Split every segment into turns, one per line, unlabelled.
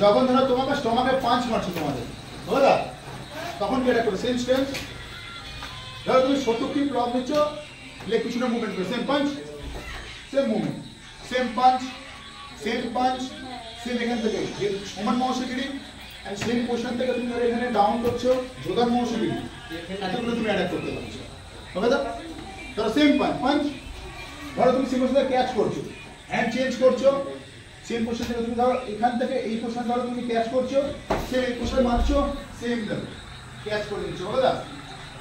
যখন ধরো তোমাকে স্টমাকে পাঁচ মারছো তোমাদের বুঝলা তখন কি এটা করো সেম স্ট্রেন্থ ধরো তুমি 70 টি ব্লক নিচ্ছ লেগ পিছনে মুভমেন্ট করো same punch same movement same punch same এখান থেকে সমান মহসিগিরি এন্ড সেম পোজিশন থেকে তুমি ধরো এখানে ডাউন করছো যোগান মহসিগিরি এতগুলো তুমি অ্যাড করতে পারছো হবে তো ধরো সেম পাঞ্চ ধরো তুমি সেম পোজিশনে ক্যাচ করছো হ্যান্ড চেঞ্জ করছো সেম পোজিশন থেকে তুমি ধরো এখান থেকে এই পোজিশন ধরো তুমি ক্যাচ করছো সেম এই পোজিশন মারছো সেম লেভেল ক্যাচ করে দিচ্ছ হবে না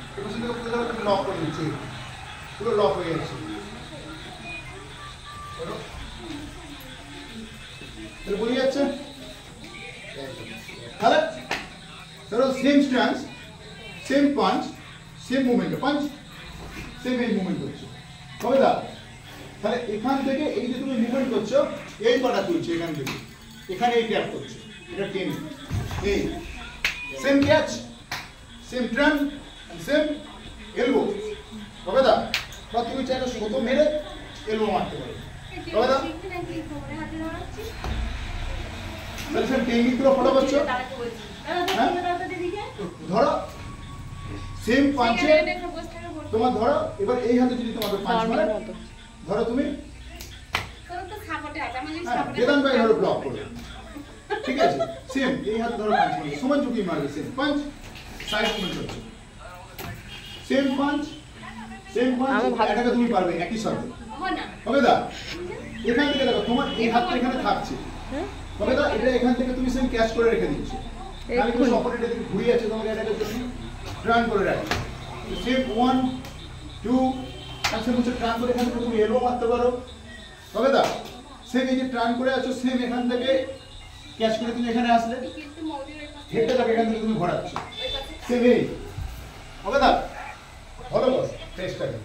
এই পোজিশন থেকে পুরো ধরো তুমি লক করে দিচ্ছ পুরো লক হয়ে যাচ্ছে তাহলে বুঝে যাচ্ছে তাহলে ধরো same stance same punch same movement punch same এই মুভমেন্ট করছো হবে না তাহলে এখান থেকে এই যে তুমি মুভমেন্ট করছো এই পাটা তুলছো এখান থেকে এখানে এই ট্যাপ করছো এটা টেন এই same catch same turn same elbow হবে না বা তুমি চাইলে শত মেরে এলবো মারতে পারো হবে না তাহলে সেম টেকনিক গুলো ফলো করছো ধরো সেম পাঁচে তোমার ধরো এবার এই হাতে যদি তোমাকে পাঁচ মারে ধরো তুমি বেদান ভাই ধরো ব্লক করো ঠিক আছে সেম এই হাতে ধরো পাঁচ মারবে সমান ঝুঁকি মারবে সেম পাঁচ সাইড মুভমেন্ট হচ্ছে সেম পাঁচ এটাকে তুমি পারবে একই সাথে হবে দা এখান থেকে দেখো তোমার এই হাতটা এখানে থাকছে হবে দা এটা এখান থেকে তুমি সেম ক্যাচ করে রেখে দিচ্ছ তাহলে তুমি অপারেটর দিকে ঘুরে আছে তোমাকে এটাকে তুমি টার্ন করে রাখো সেম 1 2 আচ্ছা মুছে টার্ন করে এখান থেকে তুমি এলবো মারতে পারো হবে দা সেম এই যে টার্ন করে আছো সেম এখান থেকে ক্যাচ করে তুমি এখানে আসলে হেডটা যাবে এখান থেকে তুমি ঘোরাচ্ছ সেম এই হবে দা ভালো বস টেস্ট করে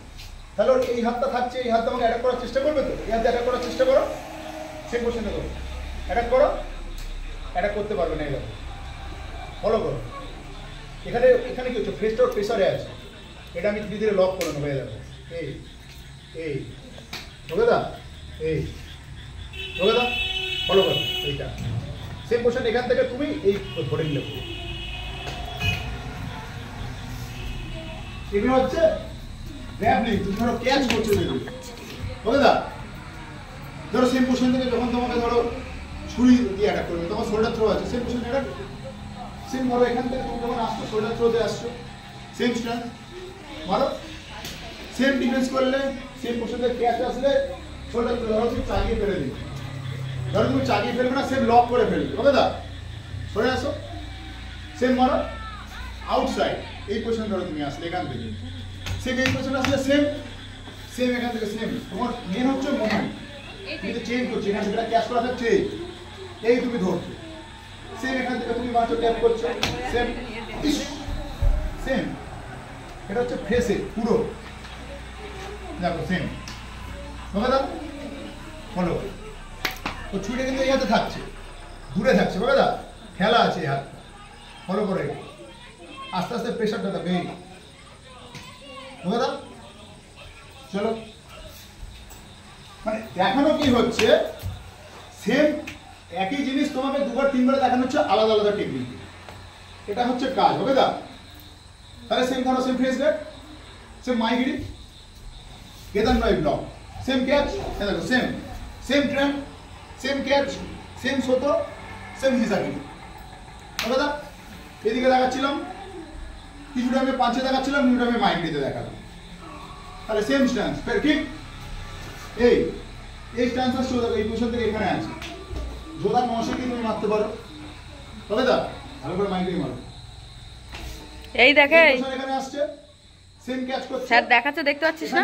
তাহলে এই হাতটা থাকছে এই হাতটা আমাকে অ্যাটাক করার চেষ্টা করবে তো এই হাতে অ্যাটাক করার চেষ্টা করো সেম কোশ্চেনটা করো অ্যাটাক করো অ্যাটাক করতে পারবে না এইভাবে ফলো করো এখানে এখানে কি হচ্ছে ফ্রেস্টার প্রেসারে আছে এটা আমি ধীরে ধীরে লক করে নেবো এই হবে দা এই হবে দা ফলো করো এইটা সেম কোশ্চেন এখান থেকে তুমি এই ধরে নিলে এগুলো হচ্ছে গ্র্যাবলিং তুমি ধরো ক্যাচ করছো যেগুলো হবে দা ধরো সেম পোজিশন থেকে যখন তোমাকে ধরো ছুরি দিয়ে অ্যাটাক করবে তোমার শোল্ডার থ্রো আছে সেম পোজিশন অ্যাটাক সেম ধরো এখান থেকে তুমি যখন আসছো শোল্ডার থ্রোতে আসছো সেম স্ট্যান্ড মারো সেম ডিফেন্স করলে সেম পোজিশন থেকে ক্যাচ আসলে শোল্ডার থ্রো ধরো তুমি চাগিয়ে ফেলে দিবে ধরো তুমি চাগিয়ে ফেলবে না সেম লক করে ফেলবে হবে দা সরে আসো সেম মারো আউটসাইড এই পোজিশন ধরো তুমি আসলে এখান থেকে সেম এই পোজিশন আসলে সেম এখান থেকে সেম তোমার মেন হচ্ছে মোমেন্ট তুমি তো চেঞ্জ করছো এখান থেকে ক্যাচ করা থাকছে এই তুমি ধরছো সেম এখান থেকে তুমি মাত্র ট্যাপ করছো সেম এটা হচ্ছে ফেসে পুরো দেখো সেম হবে দা ফলো তো ছুটে কিন্তু এই হাতে থাকছে দূরে থাকছে হবে দা খেলা আছে এই হাত ফলো করে আস্তে আস্তে প্রেশারটা দেবে হবে দা চলো মানে দেখানো কি হচ্ছে সেম একই জিনিস তোমাকে দুবার তিনবার দেখানো হচ্ছে আলাদা আলাদা টেকনিক এটা হচ্ছে কাজ হবে দা তাহলে সেম ধরো সেম ফেস গার্ড সেম মাইগিরি কেদান ভাই ব্লক সেম ক্যাচ দেখো same train same catch same সোতো সেম হিসাগিরি হবে দা এদিকে দেখাচ্ছিলাম কিছুটা আমি পাঁচে দেখাচ্ছিলাম কিছুটা আমি মাইগিরিতে দেখালাম তাহলে সেম স্ট্যান্স ফের কিক এই স্ট্যান্স আসছে দেখো এই পোজিশন থেকে এখানে আছে জোদার নশে কি তুমি মারতে পারো তবে দা ভালো করে মাইগ্রেন মারো
এই দেখে
এখানে আসছে সেম ক্যাচ করছে
স্যার দেখাচ্ছে দেখতে পাচ্ছিস না